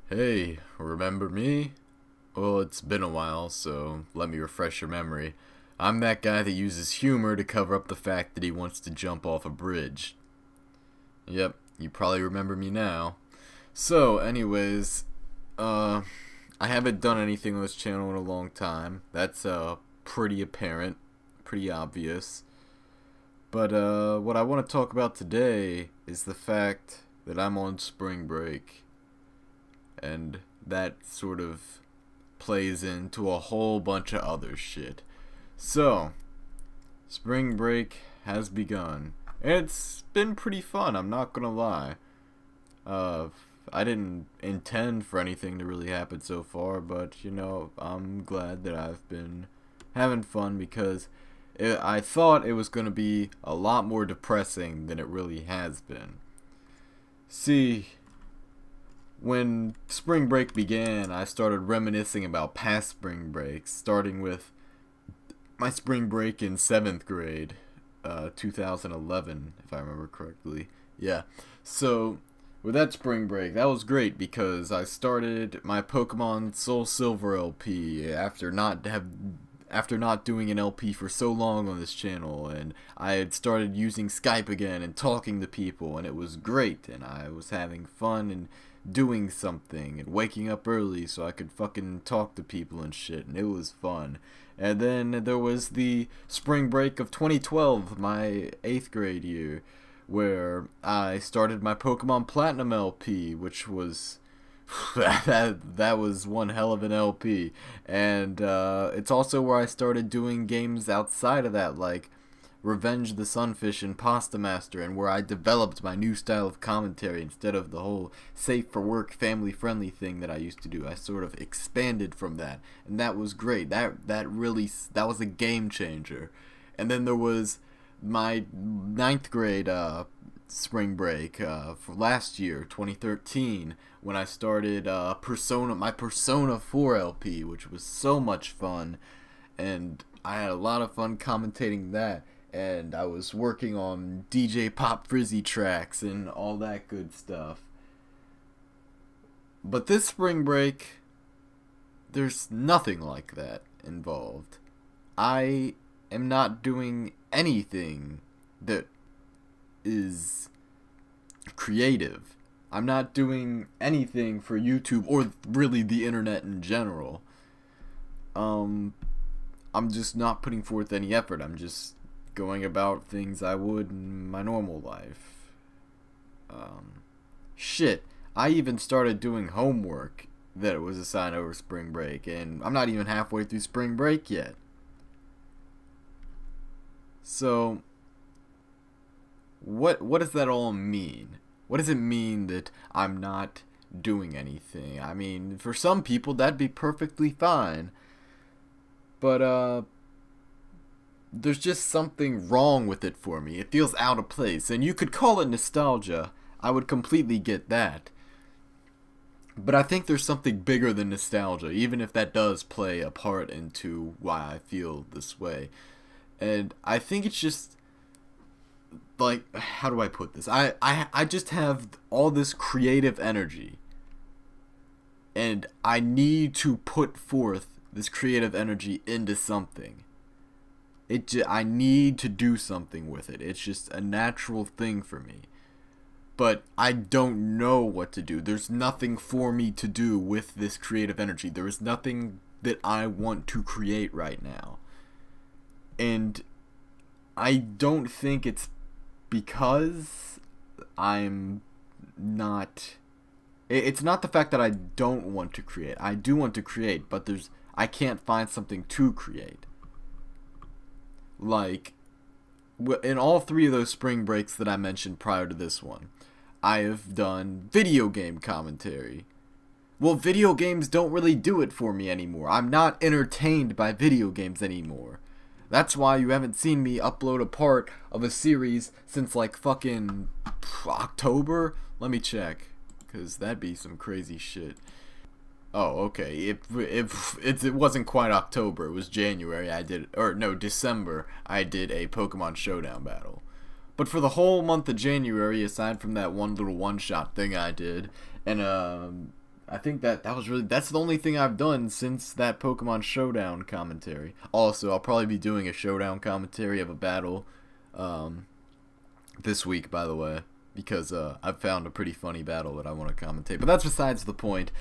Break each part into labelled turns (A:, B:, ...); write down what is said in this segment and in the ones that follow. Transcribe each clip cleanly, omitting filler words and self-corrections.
A: Hey, remember me? Well, it's been a while, so let me refresh your memory. I'm that guy that uses humor to cover up the fact that he wants to jump off a bridge. Yep, you probably remember me now. So, anyways, I haven't done anything on this channel in a long time. That's, pretty apparent, pretty obvious. But, what I want to talk about today is the fact that I'm on spring break. And that sort of plays into a whole bunch of other shit. So, spring break has begun. And it's been pretty fun, I'm not gonna lie. Uh, I didn't intend for anything to really happen so far, but I'm glad that I've been having fun because I thought it was gonna be a lot more depressing than it really has been. See, when spring break began, I started reminiscing about past spring breaks, starting with my spring break in 7th grade, 2011, if I remember correctly. Yeah. So, with that spring break, that was great because I started my Pokemon Soul Silver LP after not doing an LP for so long on this channel, and I had started using Skype again and talking to people, and it was great, and I was having fun and doing something and waking up early so I could fucking talk to people and shit, and it was fun. And then there was the spring break of 2012, my 8th grade year, where I started my Pokemon Platinum LP, which was that was one hell of an LP. And it's also where I started doing games outside of that, like Revenge the Sunfish and Pasta Master, and where I developed my new style of commentary instead of the whole safe for work, family friendly thing that I used to do. I sort of expanded from that, and that was great. That was a game changer. And then there was my 9th grade spring break for last year, 2013, when I started my Persona 4 LP, which was so much fun, and I had a lot of fun commentating that, and I was working on DJ Pop Frizzy tracks and all that good stuff. But this spring break, there's nothing like that involved. I am not doing anything that is creative. I'm not doing anything for YouTube or really the internet in general. I'm just not putting forth any effort. I'm just going about things I would in my normal life. Shit, I even started doing homework that was assigned over spring break, and I'm not even halfway through spring break yet. So, what does that all mean? What does it mean that I'm not doing anything? I mean, for some people that'd be perfectly fine. But there's just something wrong with it for me. It feels out of place, and you could call it nostalgia. I would completely get that. But I think there's something bigger than nostalgia, even if that does play a part into why I feel this way. And I think it's just like, how do I put this? I just have all this creative energy, and I need to put forth this creative energy into something. I need to do something with it. It's just a natural thing for me. But I don't know what to do. There's nothing for me to do with this creative energy. There is nothing that I want to create right now. And I don't think it's because I'm not... It's not the fact that I don't want to create. I do want to create, but I can't find something to create. Like, in all three of those spring breaks that I mentioned prior to this one, I have done video game commentary. Well, video games don't really do it for me anymore. I'm not entertained by video games anymore. That's why you haven't seen me upload a part of a series since like fucking October? Let me check, because that'd be some crazy shit. Oh, okay. It wasn't quite October. It was January. December. I did a Pokemon Showdown battle. But for the whole month of January, aside from that one little one-shot thing I did, and I think that's the only thing I've done since that Pokemon Showdown commentary. Also, I'll probably be doing a Showdown commentary of a battle this week, by the way, because I've found a pretty funny battle that I want to commentate. But that's besides the point.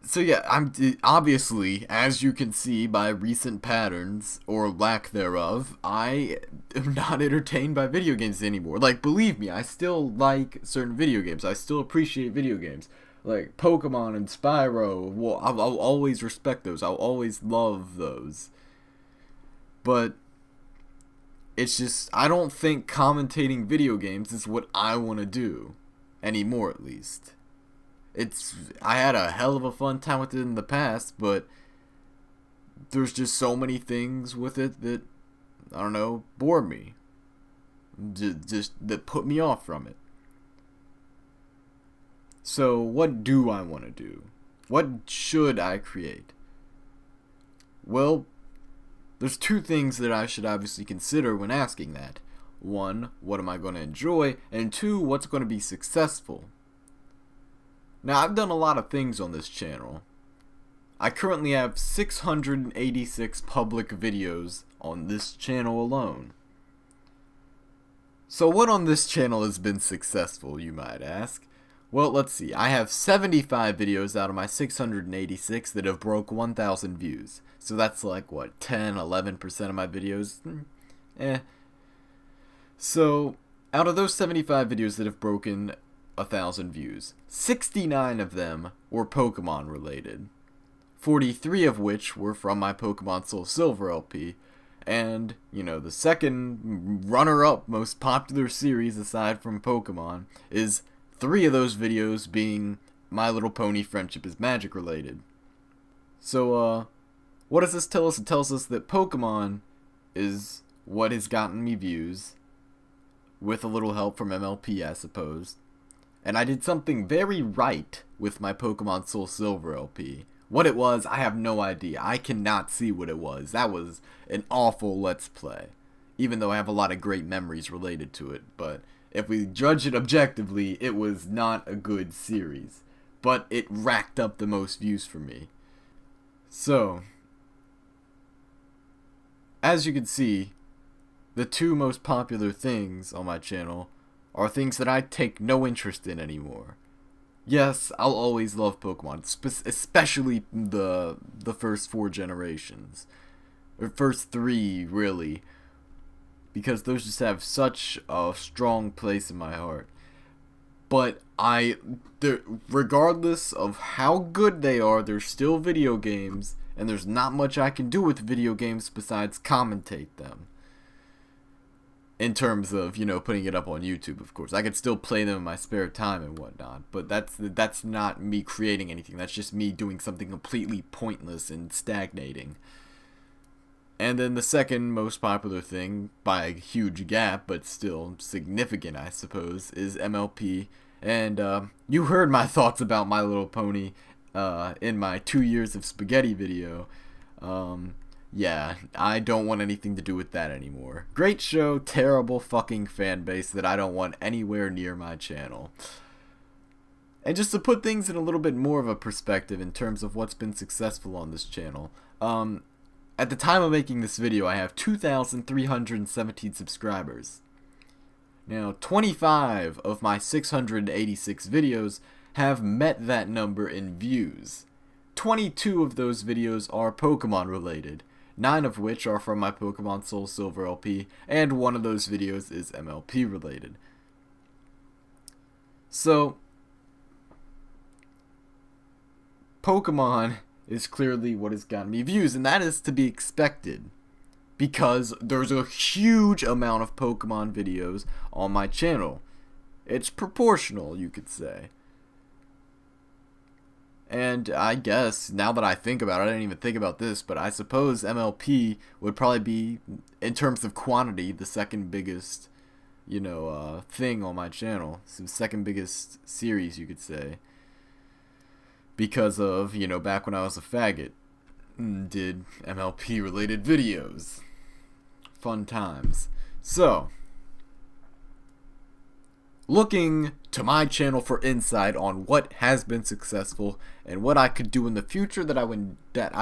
A: So yeah, I'm obviously, as you can see by recent patterns or lack thereof, I am not entertained by video games anymore. Like, believe me, I still like certain video games. I still appreciate video games, like Pokemon and Spyro. Well, I'll always respect those. I'll always love those. But it's just, I don't think commentating video games is what I want to do anymore, at least. I had a hell of a fun time with it in the past, but there's just so many things with it that, I don't know, bore me. Just that put me off from it. So what do I want to do? What should I create? Well, there's two things that I should obviously consider when asking that. One, what am I going to enjoy? And two, what's going to be successful? Now, I've done a lot of things on this channel. I currently have 686 public videos on this channel alone. So what on this channel has been successful, you might ask? Well, let's see. I have 75 videos out of my 686 that have broke 1,000 views. So that's like, what, 10, 11% of my videos? So, out of those 75 videos that have broken 1,000 views, 69 of them were Pokemon related, 43 of which were from my Pokemon Soul Silver LP, and, the second runner-up most popular series aside from Pokemon is 3 of those videos being My Little Pony Friendship is Magic related. So, what does this tell us? It tells us that Pokemon is what has gotten me views, with a little help from MLP, I suppose. And I did something very right with my Pokemon Soul Silver LP. What it was, I have no idea. I cannot see what it was. That was an awful Let's Play. Even though I have a lot of great memories related to it. But if we judge it objectively, it was not a good series. But it racked up the most views for me. So, as you can see, the two most popular things on my channel are things that I take no interest in anymore. Yes, I'll always love Pokemon, especially the first 4 generations. Or first 3, really. Because those just have such a strong place in my heart. But regardless of how good they are, they're still video games, and there's not much I can do with video games besides commentate them. In terms of, putting it up on YouTube, of course. I could still play them in my spare time and whatnot, but that's not me creating anything. That's just me doing something completely pointless and stagnating. And then the second most popular thing, by a huge gap, but still significant, I suppose, is MLP. And you heard my thoughts about My Little Pony in my 2 years of spaghetti video. Yeah, I don't want anything to do with that anymore. Great show, terrible fucking fan base that I don't want anywhere near my channel. And just to put things in a little bit more of a perspective in terms of what's been successful on this channel, at the time of making this video, I have 2,317 subscribers. Now, 25 of my 686 videos have met that number in views. 22 of those videos are Pokemon related, 9 of which are from my Pokemon Soul Silver LP, and 1 of those videos is MLP related. So, Pokemon is clearly what has gotten me views, and that is to be expected, because there's a huge amount of Pokemon videos on my channel. It's proportional, you could say. And I guess, now that I think about it, I didn't even think about this, but I suppose MLP would probably be, in terms of quantity, the second biggest, thing on my channel. So the second biggest series, you could say. Because of, back when I was a faggot, did MLP related videos. Fun times. So, looking to my channel for insight on what has been successful and what I could do in the future that I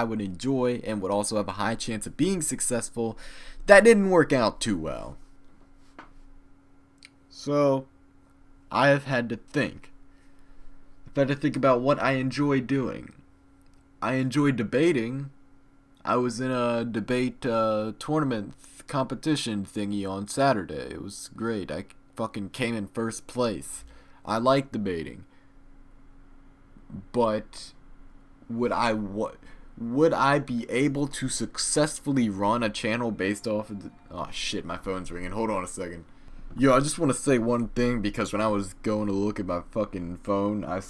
A: would enjoy and would also have a high chance of being successful, that didn't work out too well. So I have had to think. I've had to think about what I enjoy doing. I enjoy debating. I was in a debate tournament competition thingy on Saturday. It was great. I fucking came in first place. I like debating. But would I be able to successfully run a channel based off of oh shit, my phone's ringing. Hold on a second. Yo, I just want to say one thing, because when I was going to look at my fucking phone, I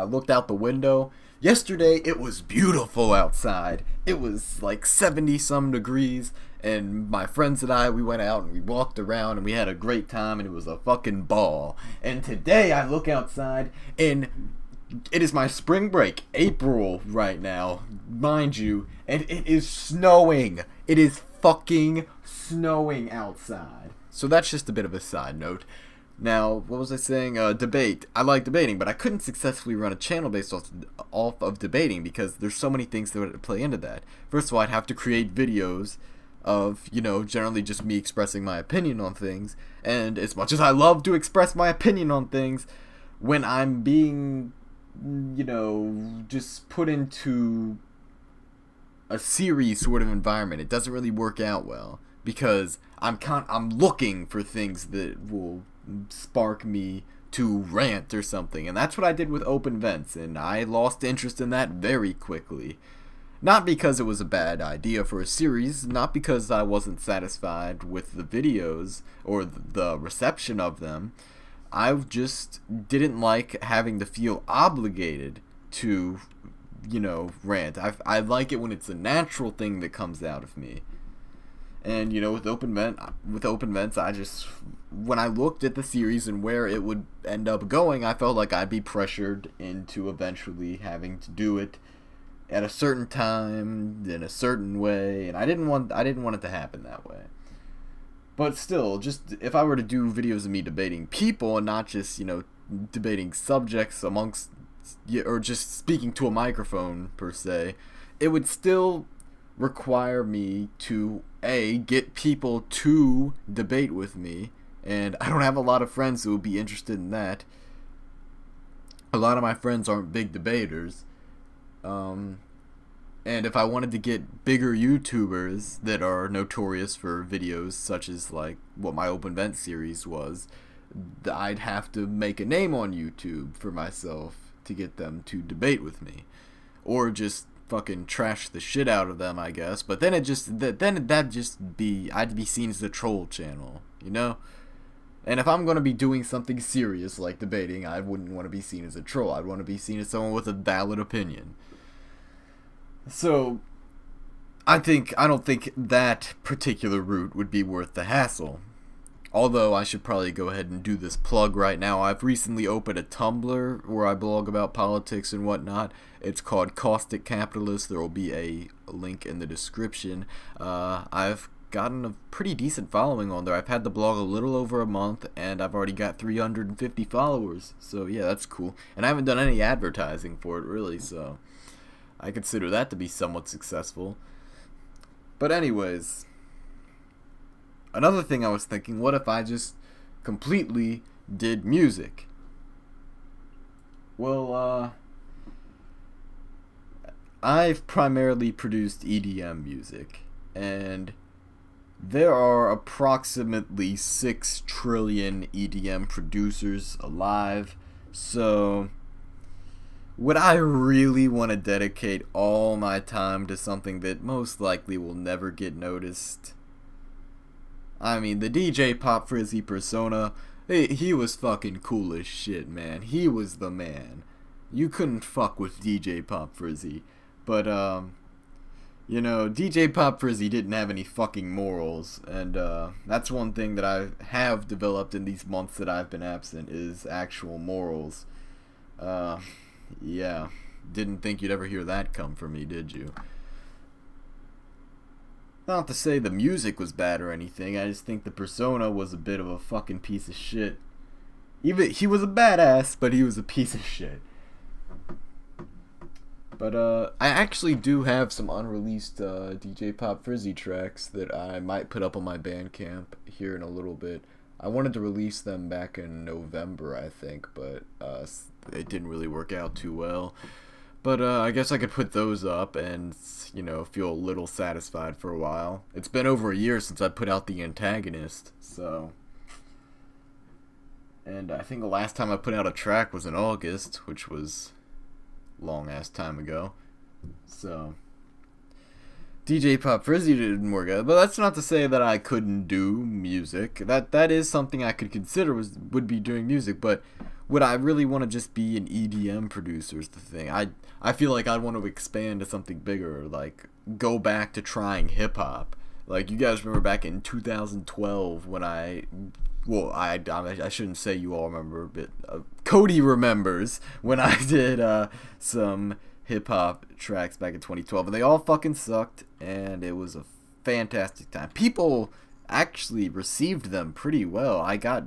A: looked out the window. Yesterday, it was beautiful outside. It was like 70 some degrees, and my friends and I, we went out and we walked around and we had a great time, and it was a fucking ball. And today, I look outside and it is my spring break, April right now, mind you, and it is snowing. It is fucking snowing outside. So that's just a bit of a side note. Now, what was I saying? Debate. I like debating, but I couldn't successfully run a channel based off of debating because there's so many things that would play into that. First of all, I'd have to create videos of, generally just me expressing my opinion on things. And as much as I love to express my opinion on things, when I'm being, just put into a series sort of environment, it doesn't really work out well. Because I'm looking for things that will spark me to rant or something, and that's what I did with Open Vents, and I lost interest in that very quickly. Not because it was a bad idea for a series, not because I wasn't satisfied with the videos or the reception of them. I just didn't like having to feel obligated to, rant. I like it when it's a natural thing that comes out of me. And with Open Vents, I just, when I looked at the series and where it would end up going, I felt like I'd be pressured into eventually having to do it at a certain time in a certain way, and I didn't want it to happen that way. But still, just if I were to do videos of me debating people and not just debating subjects amongst, or just speaking to a microphone per se, it would still require me to get people to debate with me, and I don't have a lot of friends who would be interested in that. A lot of my friends aren't big debaters, and if I wanted to get bigger YouTubers that are notorious for videos such as like what my Open Vent series was, I'd have to make a name on YouTube for myself to get them to debate with me, or just fucking trash the shit out of them, I guess. But then I'd be seen as the troll channel, And if I'm gonna be doing something serious like debating, I wouldn't want to be seen as a troll. I'd want to be seen as someone with a valid opinion. So I don't think that particular route would be worth the hassle. Although I should probably go ahead and do this plug right now. I've recently opened a Tumblr where I blog about politics and whatnot. It's called Caustic Capitalist. There will be a link in the description. I've gotten a pretty decent following on there. I've had the blog a little over a month, and I've already got 350 followers. So yeah, that's cool. And I haven't done any advertising for it really, so I consider that to be somewhat successful. But anyways, another thing I was thinking, what if I just completely did music? Well, I've primarily produced EDM music, and there are approximately 6 trillion EDM producers alive, so would I really want to dedicate all my time to something that most likely will never get noticed? I mean, the DJ Pop Frizzy persona, he was fucking cool as shit, man. He was the man. You couldn't fuck with DJ Pop Frizzy. But, DJ Pop Frizzy didn't have any fucking morals. And, that's one thing that I have developed in these months that I've been absent, is actual morals. Yeah. Didn't think you'd ever hear that come from me, did you? Not to say the music was bad or anything, I just think the persona was a bit of a fucking piece of shit. Even he was a badass, but he was a piece of shit. But I actually do have some unreleased DJ Pop Frizzy tracks that I might put up on my Bandcamp here in a little bit. I wanted to release them back in November, I think, but it didn't really work out too well. But I guess I could put those up and, feel a little satisfied for a while. It's been over a year since I put out The Antagonist, so. And I think the last time I put out a track was in August, which was long ass time ago. So DJ Pop Frizzy didn't work out, but that's not to say that I couldn't do music. That is something I could consider would be doing music, but would I really want to just be an EDM producer is the thing. I feel like I'd want to expand to something bigger, like go back to trying hip hop. Like, you guys remember back in 2012 when I shouldn't say you all remember, but Cody remembers when I did some hip-hop tracks back in 2012, and they all fucking sucked, and it was a fantastic time. People actually received them pretty well. I got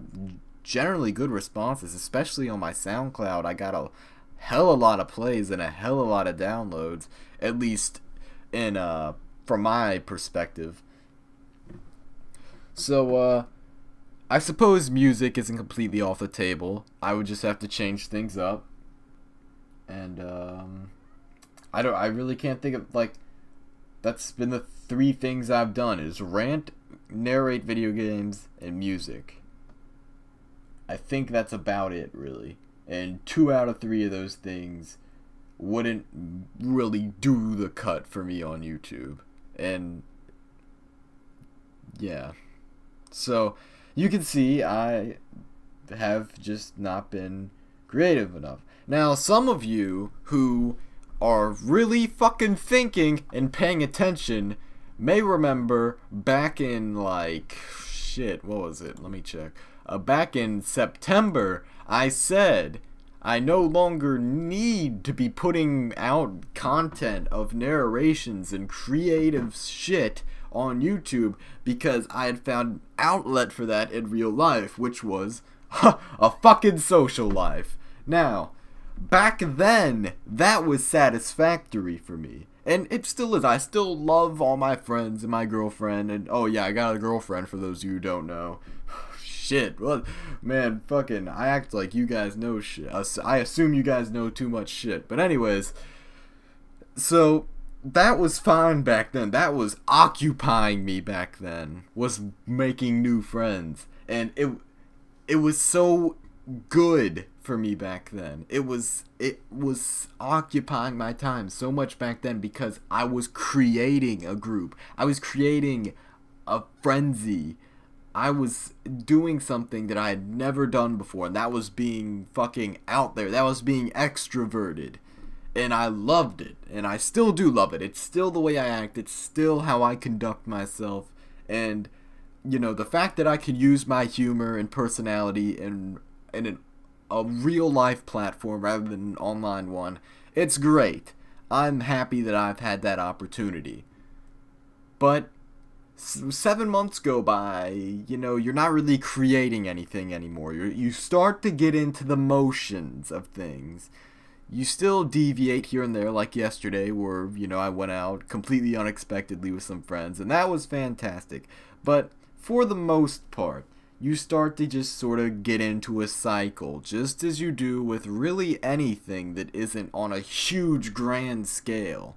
A: generally good responses, especially on my SoundCloud. I got a hell of a lot of plays and a hell of a lot of downloads, at least in from my perspective. So, I suppose music isn't completely off the table. I would just have to change things up. And, I really can't think of, that's been the 3 things I've done, is rant, narrate video games, and music. I think that's about it, really. And 2 out of 3 of those things wouldn't really do the cut for me on YouTube. And, yeah. So, you can see I have just not been creative enough. Now, some of you who are really fucking thinking and paying attention may remember back in, what was it? Let me check. Back in September, I said I no longer need to be putting out content of narrations and creative shit on YouTube because I had found an outlet for that in real life, which was a fucking social life. Now, back then, that was satisfactory for me. And it still is. I still love all my friends and my girlfriend. And, oh yeah, I got a girlfriend for those of you who don't know. Shit. Well, man, fucking, I act like you guys know shit. I assume you guys know too much shit. But anyways, so that was fine back then. That was occupying me back then, was making new friends. And it was so good for me back then. It was occupying my time so much back then because I was creating a group. I was creating a frenzy. I was doing something that I had never done before, and that was being fucking out there. That was being extroverted. And I loved it. And I still do love it. It's still the way I act. It's still how I conduct myself. And, the fact that I can use my humor and personality in a real life platform rather than an online one, it's great. I'm happy that I've had that opportunity. But 7 months go by, you're not really creating anything anymore. You start to get into the motions of things. You still deviate here and there, like yesterday, where, I went out completely unexpectedly with some friends, and that was fantastic. But for the most part, you start to just sort of get into a cycle, just as you do with really anything that isn't on a huge grand scale.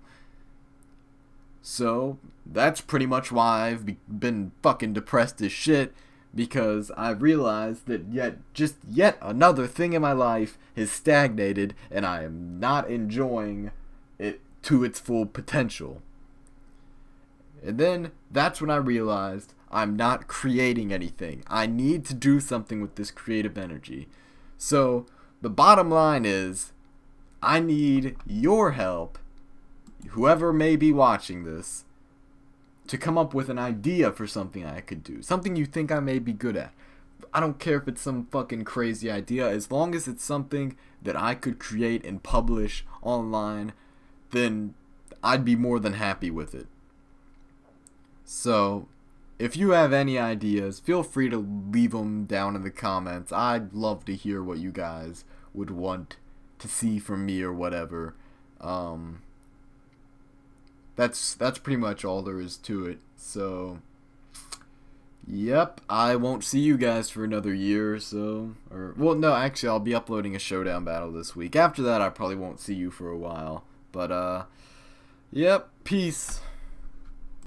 A: So, that's pretty much why I've been fucking depressed as shit, because I've realized that yet another thing in my life has stagnated, and I am not enjoying it to its full potential. And then, that's when I realized I'm not creating anything. I need to do something with this creative energy. So, the bottom line is, I need your help, whoever may be watching this, to come up with an idea for something I could do. Something you think I may be good at. I don't care if it's some fucking crazy idea. As long as it's something that I could create and publish online, then I'd be more than happy with it. So, if you have any ideas, feel free to leave them down in the comments. I'd love to hear what you guys would want to see from me or whatever. That's pretty much all there is to it. So, yep, I won't see you guys for another year or so. Well, no, actually, I'll be uploading a showdown battle this week. After that, I probably won't see you for a while. But, yep, peace.